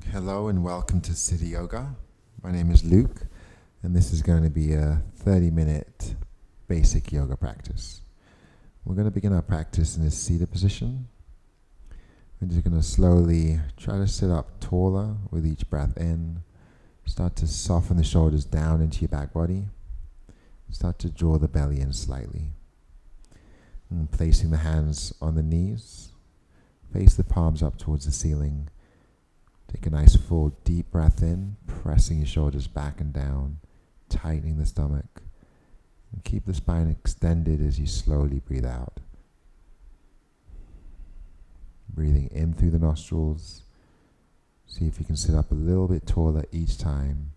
Hello and welcome to City Yoga. My name is Luke, and this is going to be a 30-minute basic yoga practice. We're going to begin our practice in a seated position. We're just going to slowly try to sit up taller with each breath in. Start to soften the shoulders down into your back body. Start to draw the belly in slightly. And placing the hands on the knees. Face the palms up towards the ceiling. Take a nice full deep breath in, pressing your shoulders back and down, tightening the stomach. And keep the spine extended as you slowly breathe out. Breathing in through the nostrils. See if you can sit up a little bit taller each time.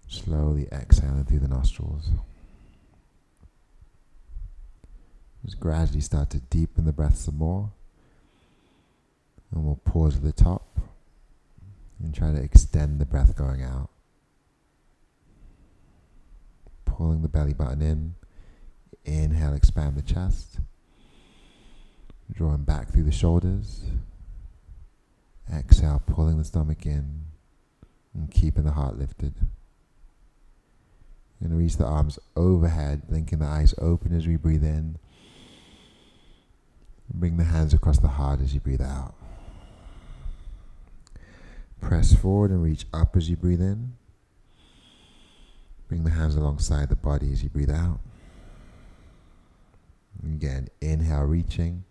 Slowly exhaling through the nostrils. Just gradually start to deepen the breath some more. And we'll pause at the top and try to extend the breath going out. Pulling the belly button in. Inhale, expand the chest. Drawing back through the shoulders. Exhale, pulling the stomach in and keeping the heart lifted. You're going to reach the arms overhead, blinking the eyes open as we breathe in. Bring the hands across the heart as you breathe out. Press forward and reach up as you breathe in. Bring the hands alongside the body as you breathe out. Again, inhale, reaching.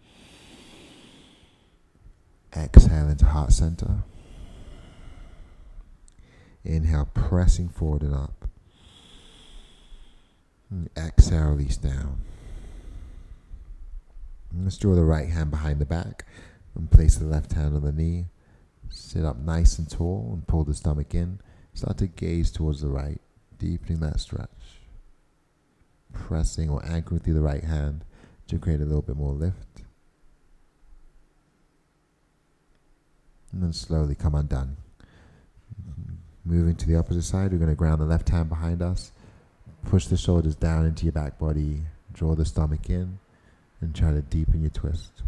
Exhale into heart center. Inhale, pressing forward and up. And exhale, release down. And let's draw the right hand behind the back and place the left hand on the knee. Sit up nice and tall and pull the stomach in. Start to gaze towards the right, deepening that stretch. Pressing or anchoring through the right hand to create a little bit more lift. And then slowly come undone. Moving to the opposite side, we're going to ground the left hand behind us. Push the shoulders down into your back body. Draw the stomach in and try to deepen your twist.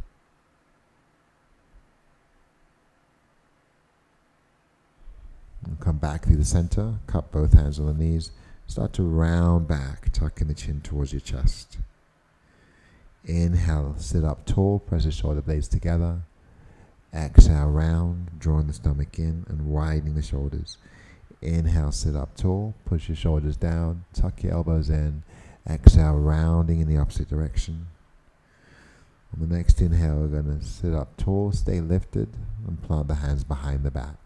And come back through the center, cup both hands on the knees. Start to round back, tucking the chin towards your chest. Inhale, sit up tall, press the shoulder blades together. Exhale, round, drawing the stomach in and widening the shoulders. Inhale, sit up tall, push your shoulders down, tuck your elbows in. Exhale, rounding in the opposite direction. On the next inhale, we're going to sit up tall, stay lifted, and plant the hands behind the back.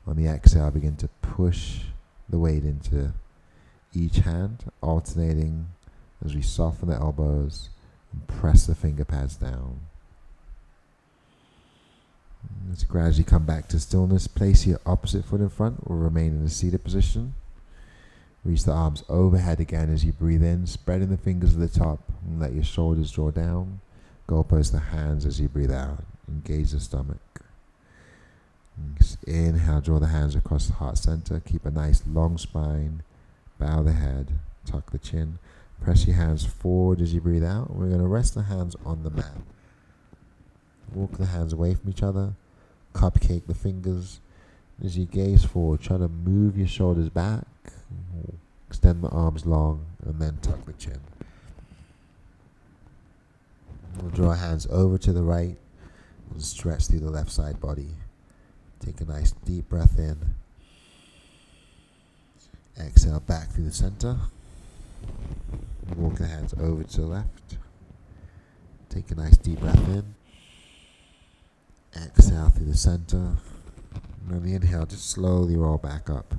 On the exhale, begin to push the weight into each hand, alternating as we soften the elbows and press the finger pads down. Let's gradually come back to stillness. Place your opposite foot in front or remain in a seated position. Reach the arms overhead again as you breathe in, spreading the fingers at the top and let your shoulders draw down. Goalpost the hands as you breathe out. Engage the stomach. Inhale, draw the hands across the heart center. Keep a nice long spine. Bow the head. Tuck the chin. Press your hands forward as you breathe out. We're going to rest the hands on the mat. Walk the hands away from each other. Cupcake the fingers. As you gaze forward, try to move your shoulders back. Extend the arms long and then tuck the chin. We'll draw hands over to the right and stretch through the left side body. Take a nice deep breath in. Exhale back through the center. Walk the hands over to the left. Take a nice deep breath in. Exhale through the center. And on the inhale, just slowly roll back up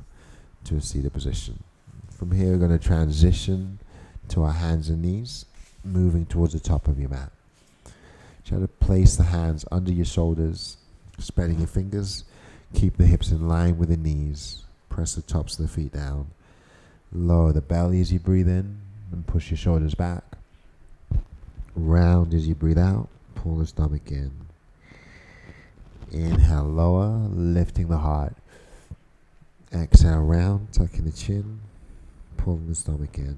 to a seated position. From here, we're going to transition to our hands and knees, moving towards the top of your mat. Try to place the hands under your shoulders, spreading your fingers. Keep the hips in line with the knees. Press the tops of the feet down. Lower the belly as you breathe in and push your shoulders back. Round as you breathe out. Pull the stomach in. Inhale, lower, lifting the heart. Exhale, round, tucking the chin, pulling the stomach in.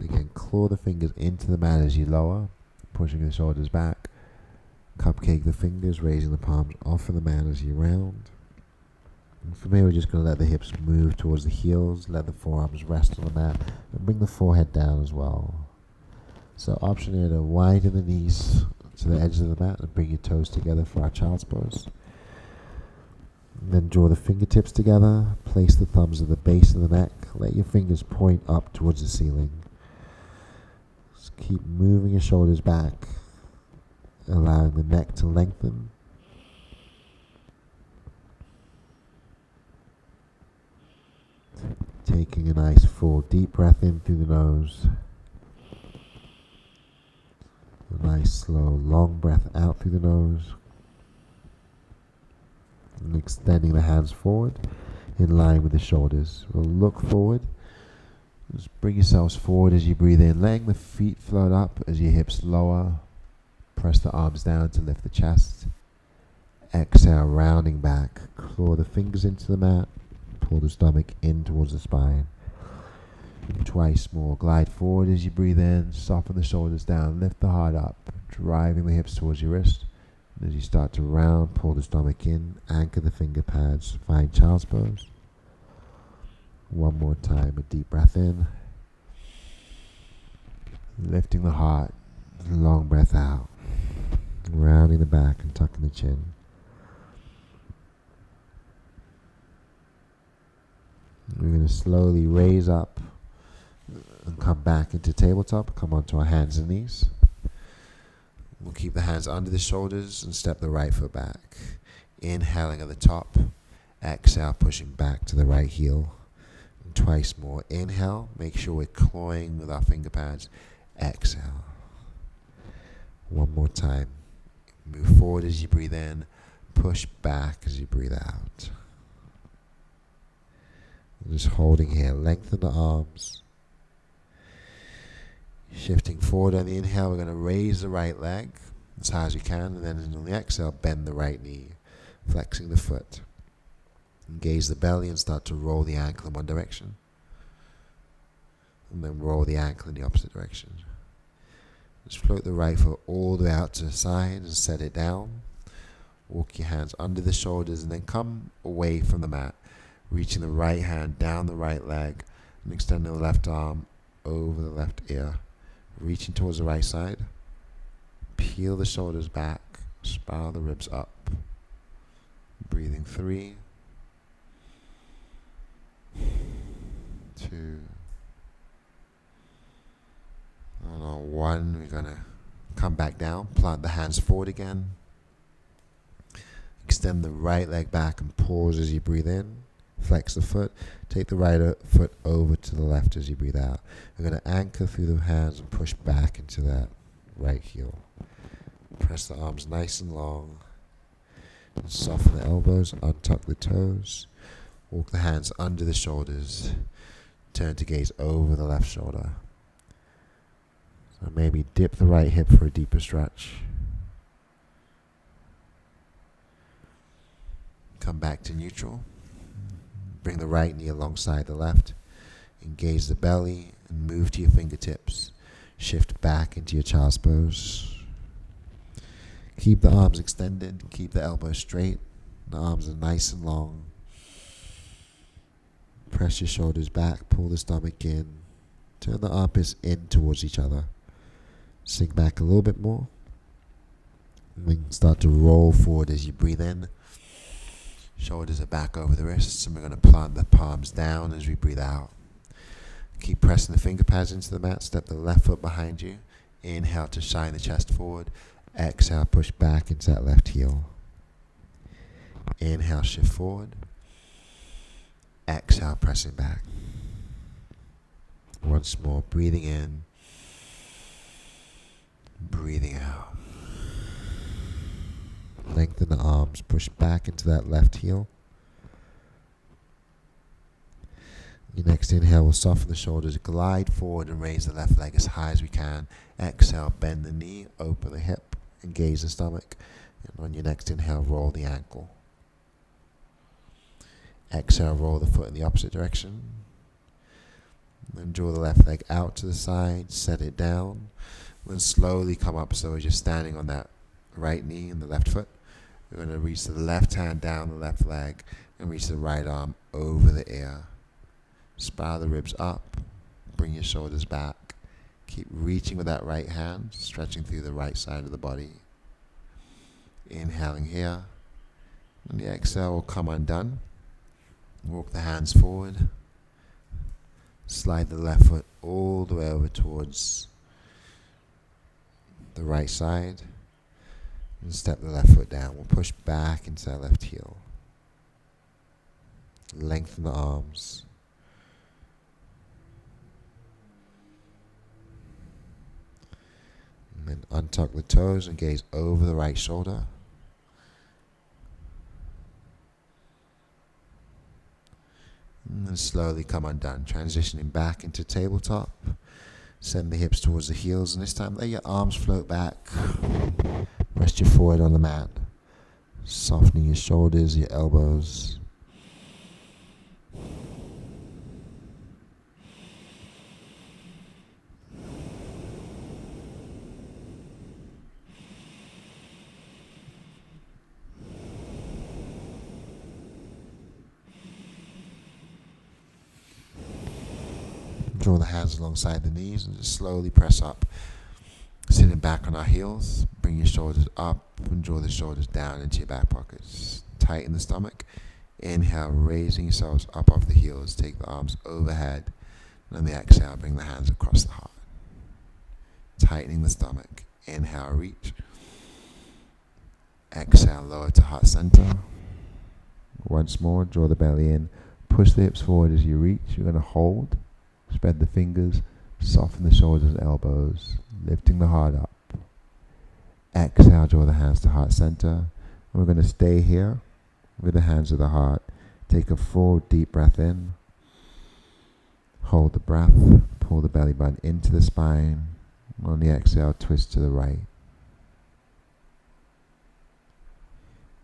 Again, claw the fingers into the mat as you lower, pushing the shoulders back. Cupcake the fingers, raising the palms off of the mat as you round. And from here, we're just going to let the hips move towards the heels, let the forearms rest on the mat, and bring the forehead down as well. So option here to widen the knees to the edge of the mat and bring your toes together for our child's pose. And then draw the fingertips together, place the thumbs at the base of the neck, let your fingers point up towards the ceiling. Just keep moving your shoulders back, allowing the neck to lengthen. Taking a nice full deep breath in through the nose. A nice slow long breath out through the nose. And extending the hands forward in line with the shoulders. We'll look forward. Just bring yourselves forward as you breathe in, letting the feet float up as your hips lower. Press the arms down to lift the chest. Exhale, rounding back. Claw the fingers into the mat. Pull the stomach in towards the spine. And twice more. Glide forward as you breathe in. Soften the shoulders down. Lift the heart up. Driving the hips towards your wrist. And as you start to round, pull the stomach in. Anchor the finger pads. Find child's pose. One more time. A deep breath in. Lifting the heart. Long breath out. Rounding the back and tucking the chin. We're going to slowly raise up and come back into tabletop. Come onto our hands and knees. We'll keep the hands under the shoulders and step the right foot back. Inhaling at the top. Exhale, pushing back to the right heel. And twice more. Inhale. Make sure we're clawing with our finger pads. Exhale. One more time. Move forward as you breathe in. Push back as you breathe out. Just holding here. Lengthen the arms. Shifting forward on the inhale, we're going to raise the right leg as high as you can. And then on the exhale, bend the right knee. Flexing the foot. Engage the belly and start to roll the ankle in one direction. And then roll the ankle in the opposite direction. Just float the right foot all the way out to the side and set it down. Walk your hands under the shoulders and then come away from the mat. Reaching the right hand down the right leg and extending the left arm over the left ear. Reaching towards the right side. Peel the shoulders back. Spiral the ribs up. Breathing 3, 2, and on 1, we're going to come back down. Plant the hands forward again. Extend the right leg back and pause as you breathe in. Flex the foot. Take the right foot over to the left as you breathe out. We're going to anchor through the hands and push back into that right heel. Press the arms nice and long. And soften the elbows. Untuck the toes. Walk the hands under the shoulders. Turn to gaze over the left shoulder. So maybe dip the right hip for a deeper stretch. Come back to neutral. Bring the right knee alongside the left. Engage the belly and move to your fingertips. Shift back into your child's pose. Keep the arms extended. Keep the elbows straight. The arms are nice and long. Press your shoulders back. Pull the stomach in. Turn the armpits in towards each other. Sink back a little bit more. And then start to roll forward as you breathe in. Shoulders are back over the wrists, and we're going to plant the palms down as we breathe out. Keep pressing the finger pads into the mat. Step the left foot behind you. Inhale to shine the chest forward. Exhale, push back into that left heel. Inhale, shift forward. Exhale, pressing back. Once more, breathing in. Breathing out. Lengthen the arms, push back into that left heel. Your next inhale will soften the shoulders, glide forward and raise the left leg as high as we can. Exhale, bend the knee, open the hip, engage the stomach. And on your next inhale, roll the ankle. Exhale, roll the foot in the opposite direction. Then draw the left leg out to the side, set it down. Then slowly come up so as you're standing on that right knee and the left foot. We're going to reach the left hand down the left leg and reach the right arm over the ear. Spiral the ribs up, bring your shoulders back. Keep reaching with that right hand, stretching through the right side of the body. Inhaling here. On the exhale, we'll come undone. Walk the hands forward. Slide the left foot all the way over towards the right side. And step the left foot down. We'll push back into that left heel. Lengthen the arms. And then untuck the toes and gaze over the right shoulder. And then slowly come undone, transitioning back into tabletop. Send the hips towards the heels, and this time let your arms float back. Rest your forehead on the mat. Softening your shoulders, your elbows. Draw the hands alongside the knees and just slowly press up. Sitting back on our heels, bring your shoulders up and draw the shoulders down into your back pockets. Tighten the stomach. Inhale, raising yourselves up off the heels. Take the arms overhead. And on the exhale, bring the hands across the heart. Tightening the stomach. Inhale, reach. Exhale, lower to heart center. Once more, draw the belly in. Push the hips forward as you reach. You're going to hold. Spread the fingers, soften the shoulders and elbows, lifting the heart up. Exhale, draw the hands to heart center. And we're going to stay here with the hands of the heart. Take a full deep breath in. Hold the breath. Pull the belly button into the spine. On the exhale, twist to the right.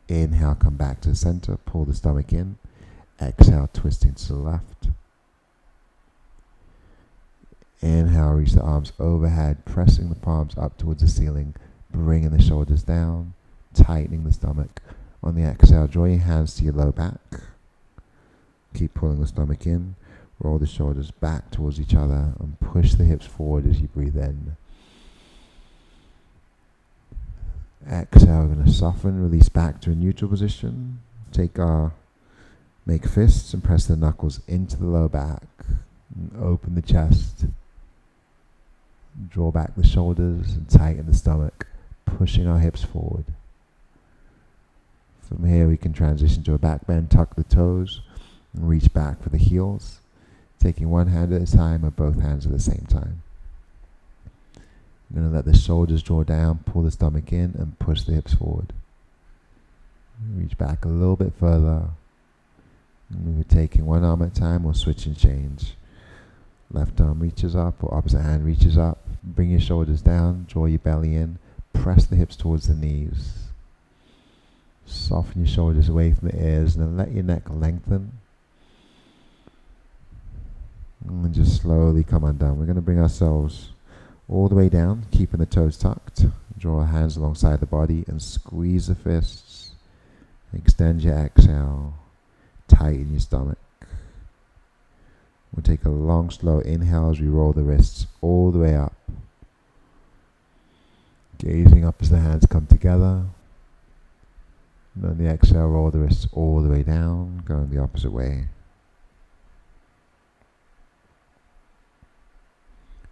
Inhale, come back to the center. Pull the stomach in. Exhale, twisting to the left. Inhale, reach the arms overhead, pressing the palms up towards the ceiling, bringing the shoulders down, tightening the stomach. On the exhale, draw your hands to your low back. Keep pulling the stomach in, roll the shoulders back towards each other, and push the hips forward as you breathe in. Exhale, we're going to soften, release back to a neutral position. Make fists and press the knuckles into the low back. And open the chest. Draw back the shoulders and tighten the stomach, pushing our hips forward. From here we can transition to a back bend, tuck the toes, and reach back for the heels, taking one hand at a time or both hands at the same time. I'm going to let the shoulders draw down, pull the stomach in, and push the hips forward. Reach back a little bit further. And we're taking one arm at a time, we'll switch and change. Left arm reaches up or opposite hand reaches up. Bring your shoulders down, draw your belly in, press the hips towards the knees. Soften your shoulders away from the ears and then let your neck lengthen. And just slowly come undone. We're going to bring ourselves all the way down, keeping the toes tucked. Draw our hands alongside the body and squeeze the fists. Extend your exhale. Tighten your stomach. We'll take a long, slow inhale as we roll the wrists all the way up. Gazing up as the hands come together. And on the exhale, roll the wrists all the way down, going the opposite way.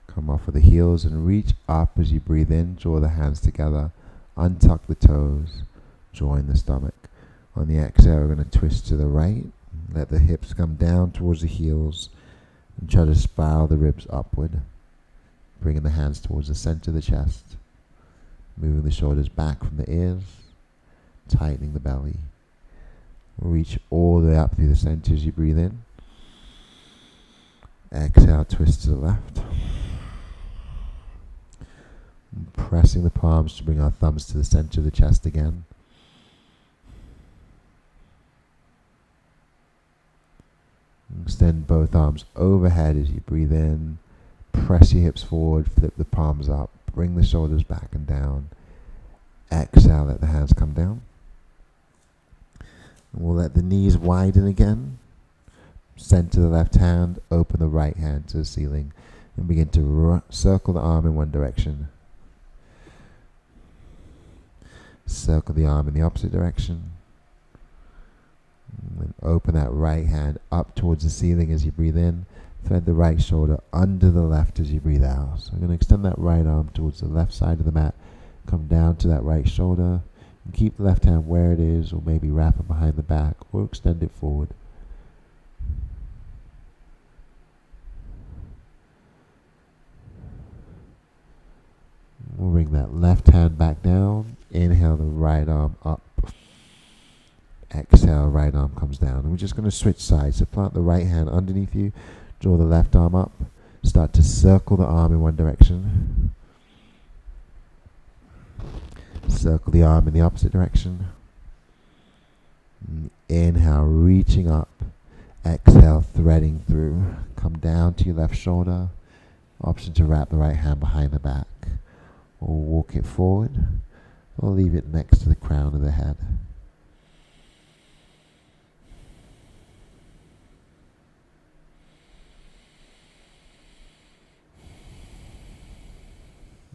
Come off with the heels and reach up as you breathe in. Draw the hands together. Untuck the toes. Join the stomach. On the exhale, we're going to twist to the right. Let the hips come down towards the heels. And try to spiral the ribs upward. Bringing the hands towards the center of the chest. Moving the shoulders back from the ears. Tightening the belly. Reach all the way up through the center as you breathe in. Exhale, twist to the left. And pressing the palms to bring our thumbs to the center of the chest again. Extend both arms overhead as you breathe in. Press your hips forward, flip the palms up, bring the shoulders back and down. Exhale, let the hands come down. And we'll let the knees widen again. Center the left hand, open the right hand to the ceiling, and begin to circle the arm in one direction. Circle the arm in the opposite direction. And open that right hand up towards the ceiling as you breathe in. Thread the right shoulder under the left as you breathe out. So I'm going to extend that right arm towards the left side of the mat. Come down to that right shoulder. And keep the left hand where it is, or maybe wrap it behind the back, or extend it forward. We'll bring that left hand back down. Inhale the right arm up. Exhale, right arm comes down. And we're just going to switch sides. So plant the right hand underneath you. Draw the left arm up. Start to circle the arm in one direction. Circle the arm in the opposite direction. Inhale, reaching up. Exhale, threading through. Come down to your left shoulder. Option to wrap the right hand behind the back. Or walk it forward. Or leave it next to the crown of the head.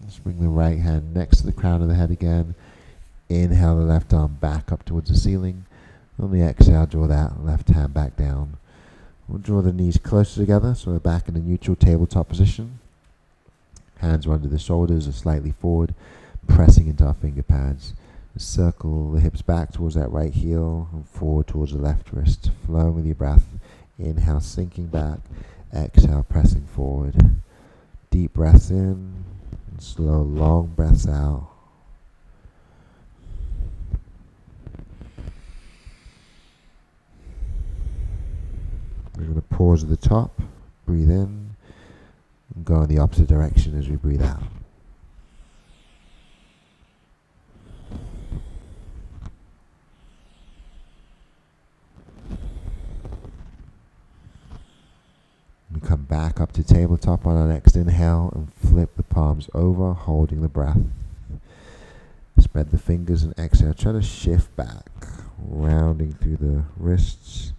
Let's bring the right hand next to the crown of the head again. Inhale the left arm back up towards the ceiling. On the exhale, draw that left hand back down. We'll draw the knees closer together, so we're back in a neutral tabletop position. Hands are under the shoulders or slightly forward, pressing into our finger pads. Circle the hips back towards that right heel and forward towards the left wrist. Flowing with your breath. Inhale, sinking back. Exhale, pressing forward. Deep breaths in. Slow, long breaths out. We're going to pause at the top, breathe in, and go in the opposite direction as we breathe out. We come back up to tabletop on our next inhale and flip the palms over, holding the breath. Spread the fingers and exhale. Try to shift back, rounding through the wrists.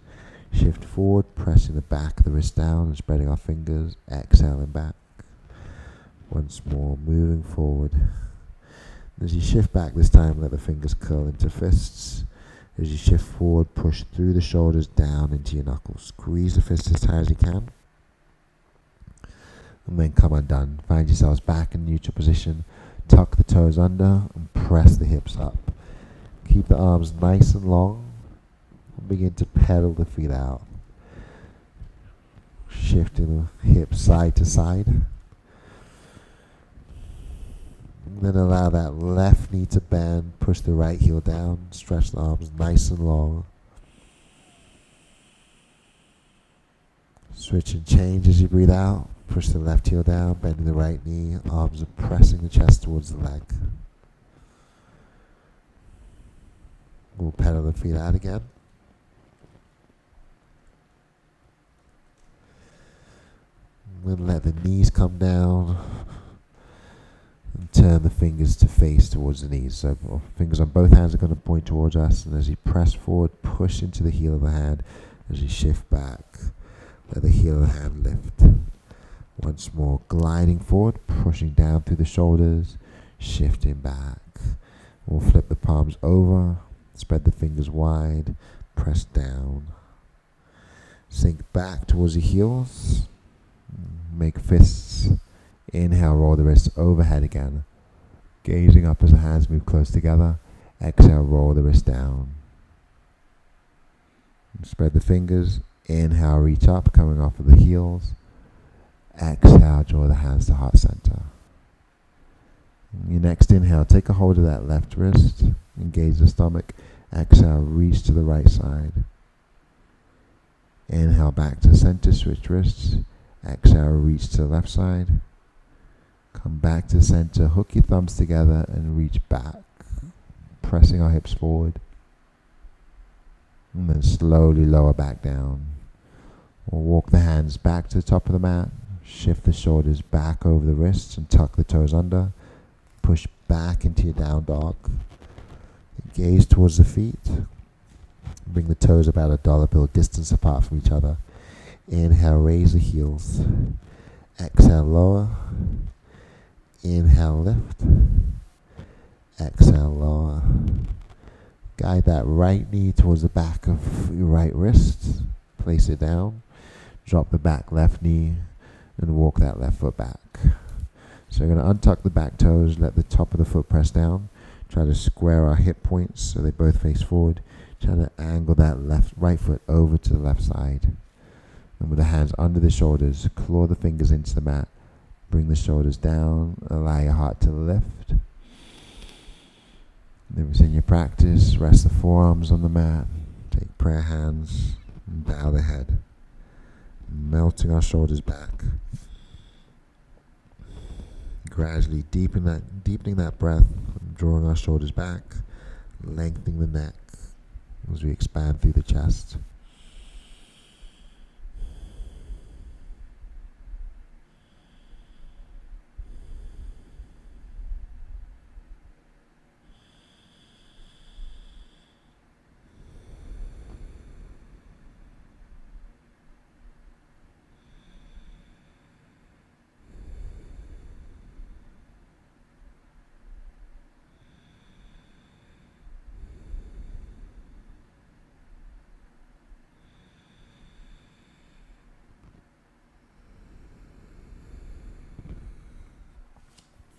Shift forward, pressing the back of the wrist down and spreading our fingers. Exhaling back. Once more, moving forward. As you shift back this time, let the fingers curl into fists. As you shift forward, push through the shoulders down into your knuckles. Squeeze the fists as tight as you can. And then come undone. Find yourselves back in neutral position. Tuck the toes under and press the hips up. Keep the arms nice and long. And begin to pedal the feet out. Shifting the hips side to side. And then allow that left knee to bend. Push the right heel down. Stretch the arms nice and long. Switch and change as you breathe out. Push the left heel down, bending the right knee. Arms are pressing the chest towards the leg. We'll pedal the feet out again. And then let the knees come down. And turn the fingers to face towards the knees. So fingers on both hands are going to point towards us. And as you press forward, push into the heel of the hand. As you shift back, let the heel of the hand lift. Once more, gliding forward, pushing down through the shoulders, shifting back. We'll flip the palms over, spread the fingers wide, press down. Sink back towards the heels, make fists. Inhale, roll the wrists overhead again. Gazing up as the hands move close together. Exhale, roll the wrist down. Spread the fingers. Inhale, reach up, coming off of the heels. Exhale, draw the hands to heart center. Your next inhale, take a hold of that left wrist, engage the stomach. Exhale, reach to the right side. Inhale, back to center, switch wrists. Exhale, reach to the left side. Come back to center, hook your thumbs together and reach back, pressing our hips forward. And then slowly lower back down. We'll walk the hands back to the top of the mat. Shift the shoulders back over the wrists and tuck the toes under. Push back into your down dog. Gaze towards the feet. Bring the toes about a dollar bill distance apart from each other. Inhale, raise the heels. Exhale, lower. Inhale, lift. Exhale, lower. Guide that right knee towards the back of your right wrist. Place it down. Drop the back left knee and walk that left foot back. So we're going to untuck the back toes, let the top of the foot press down. Try to square our hip points so they both face forward. Try to angle that right foot over to the left side. And with the hands under the shoulders, claw the fingers into the mat. Bring the shoulders down. Allow your heart to lift. If it's in your practice, rest the forearms on the mat. Take prayer hands and bow the head. Melting our shoulders back. Gradually deepening that breath, drawing our shoulders back, lengthening the neck as we expand through the chest.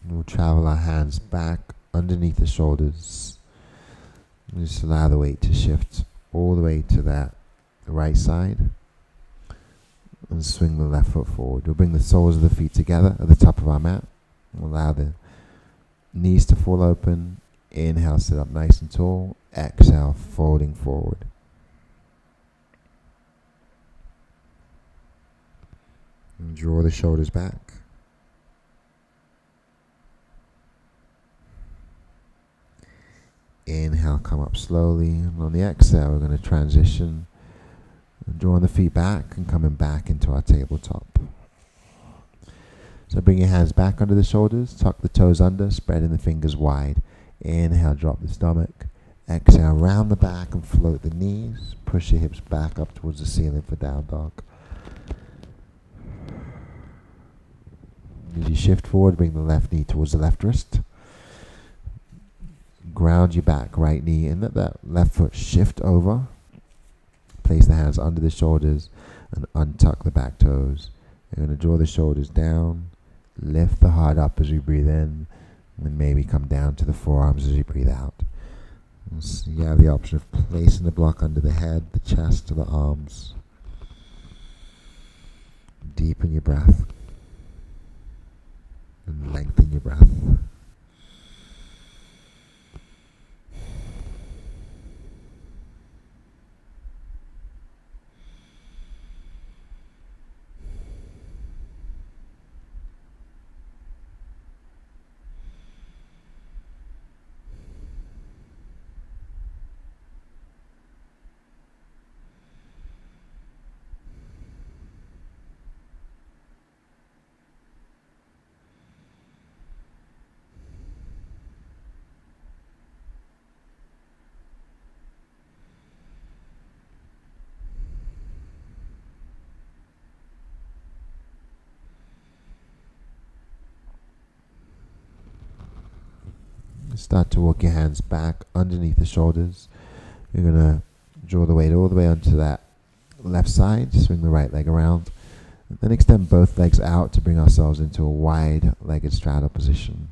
We'll travel our hands back underneath the shoulders. Just allow the weight to shift all the way to the right side. And swing the left foot forward. We'll bring the soles of the feet together at the top of our mat. We'll allow the knees to fall open. Inhale, sit up nice and tall. Exhale, folding forward. And draw the shoulders back. Inhale, come up slowly, and on the exhale we're going to transition, drawing the feet back and coming back into our tabletop. So bring your hands back under the shoulders, tuck the toes under, spreading the fingers wide. Inhale, drop the stomach. Exhale, round the back and float the knees. Push your hips back up towards the ceiling for down dog. As you shift forward, bring the left knee towards the left wrist. Ground your back, right knee, and let that left foot shift over. Place the hands under the shoulders and untuck the back toes. You're going to draw the shoulders down, lift the heart up as we breathe in, and maybe come down to the forearms as you breathe out. So you have the option of placing the block under the head, the chest, or the arms. Deepen your breath and lengthen your breath. Start to walk your hands back underneath the shoulders. You're going to draw the weight all the way onto that left side. Swing the right leg around. And then extend both legs out to bring ourselves into a wide-legged straddle position.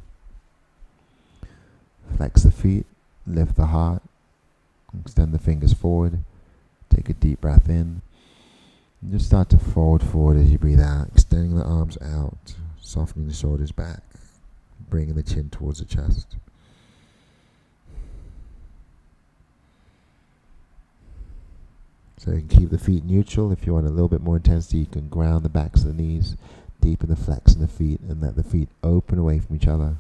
Flex the feet. Lift the heart. Extend the fingers forward. Take a deep breath in. And just start to fold forward as you breathe out. Extending the arms out. Softening the shoulders back. Bringing the chin towards the chest. So you can keep the feet neutral. If you want a little bit more intensity, you can ground the backs of the knees, deepen the flex in the feet, and let the feet open away from each other.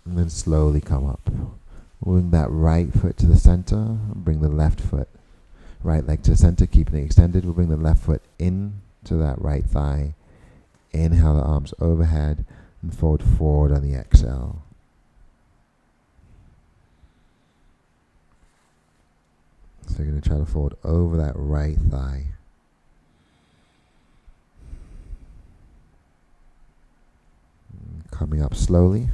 And then slowly come up. Bring that right foot to the center, and bring the left foot Right leg to the center, keeping it extended. We'll bring the left foot in to that right thigh. Inhale the arms overhead and fold forward on the exhale. So you're going to try to fold over that right thigh. Coming up slowly.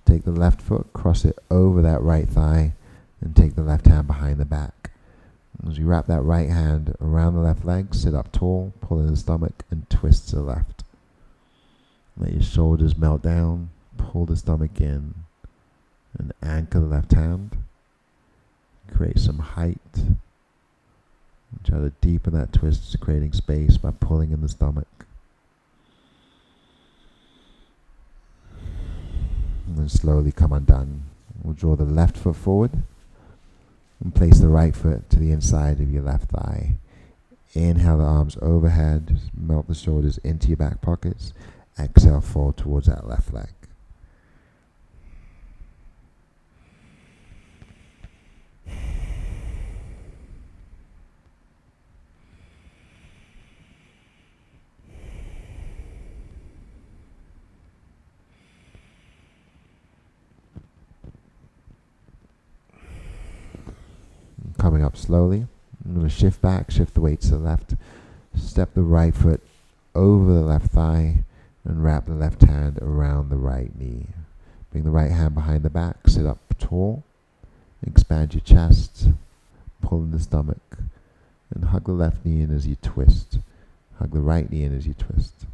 Take the left foot, cross it over that right thigh, and take the left hand behind the back. As you wrap that right hand around the left leg, sit up tall, pull in the stomach, and twist to the left. Let your shoulders melt down, pull the stomach in, and anchor the left hand. Create some height. Try to deepen that twist, creating space by pulling in the stomach. And then slowly come undone. We'll draw the left foot forward and place the right foot to the inside of your left thigh. Inhale the arms overhead, melt the shoulders into your back pockets. Exhale, fold towards that left leg. Coming up slowly, I'm going to shift back, shift the weight to the left, step the right foot over the left thigh, and wrap the left hand around the right knee. Bring the right hand behind the back, sit up tall, expand your chest, pull in the stomach, and hug the left knee in as you twist. Hug the right knee in as you twist.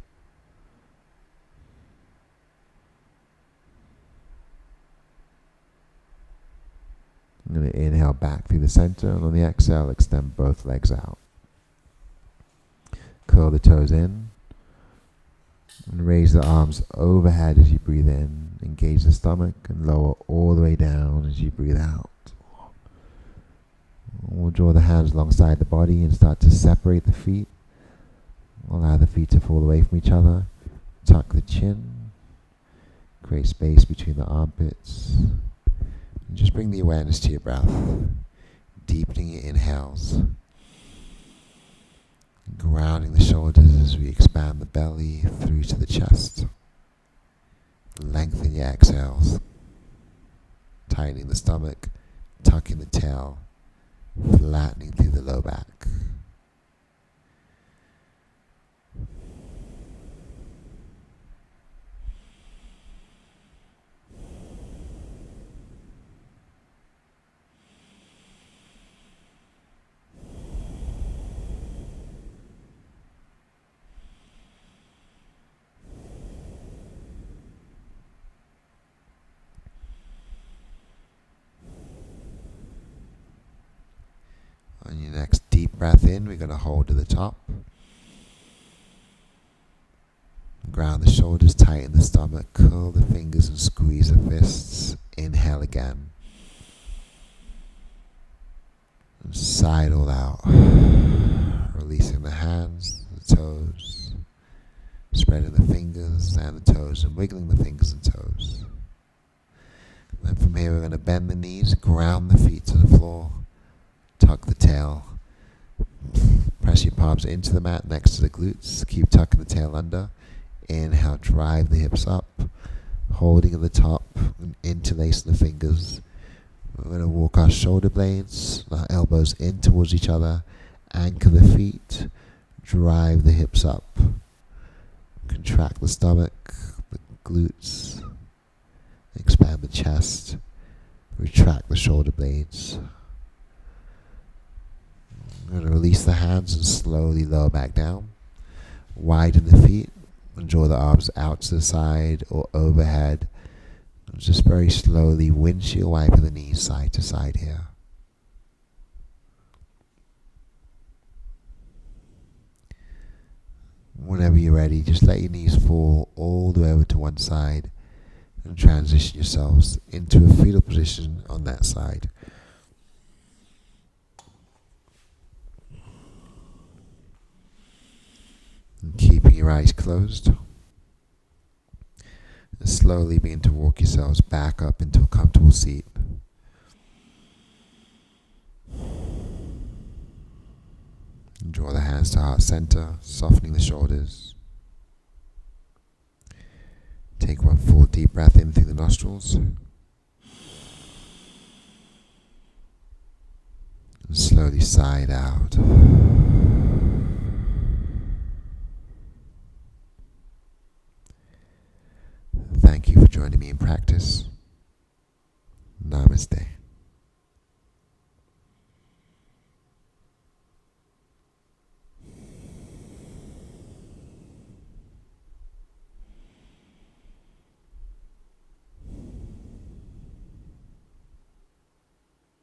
I'm going to inhale back through the center, and on the exhale, extend both legs out. Curl the toes in, and raise the arms overhead as you breathe in. Engage the stomach, and lower all the way down as you breathe out. We'll draw the hands alongside the body and start to separate the feet. Allow the feet to fall away from each other. Tuck the chin. Create space between the armpits. And just bring the awareness to your breath, deepening your inhales, grounding the shoulders as we expand the belly through to the chest. Lengthen your exhales, tightening the stomach, tucking the tail, flattening through the low back. On your next deep breath in, we're going to hold to the top. Ground the shoulders, tighten the stomach, curl the fingers and squeeze the fists. Inhale again. And sigh it all out. Releasing the hands, the toes, spreading the fingers and the toes and wiggling the fingers and toes. Then from here we're going to bend the knees, ground the feet to the floor. Tuck the tail. Press your palms into the mat next to the glutes. Keep tucking the tail under. Inhale, drive the hips up. Holding at the top and interlacing the fingers. We're going to walk our shoulder blades, our elbows in towards each other. Anchor the feet. Drive the hips up. Contract the stomach, the glutes. Expand the chest. Retract the shoulder blades. I'm going to release the hands and slowly lower back down. Widen the feet and draw the arms out to the side or overhead. And just very slowly windshield wiper the knees side to side here. Whenever you're ready, just let your knees fall all the way over to one side and transition yourselves into a fetal position on that side. And keeping your eyes closed. And slowly begin to walk yourselves back up into a comfortable seat. Draw the hands to heart center, softening the shoulders. Take one full deep breath in through the nostrils. And slowly sigh it out. Thank you for joining me in practice. Namaste.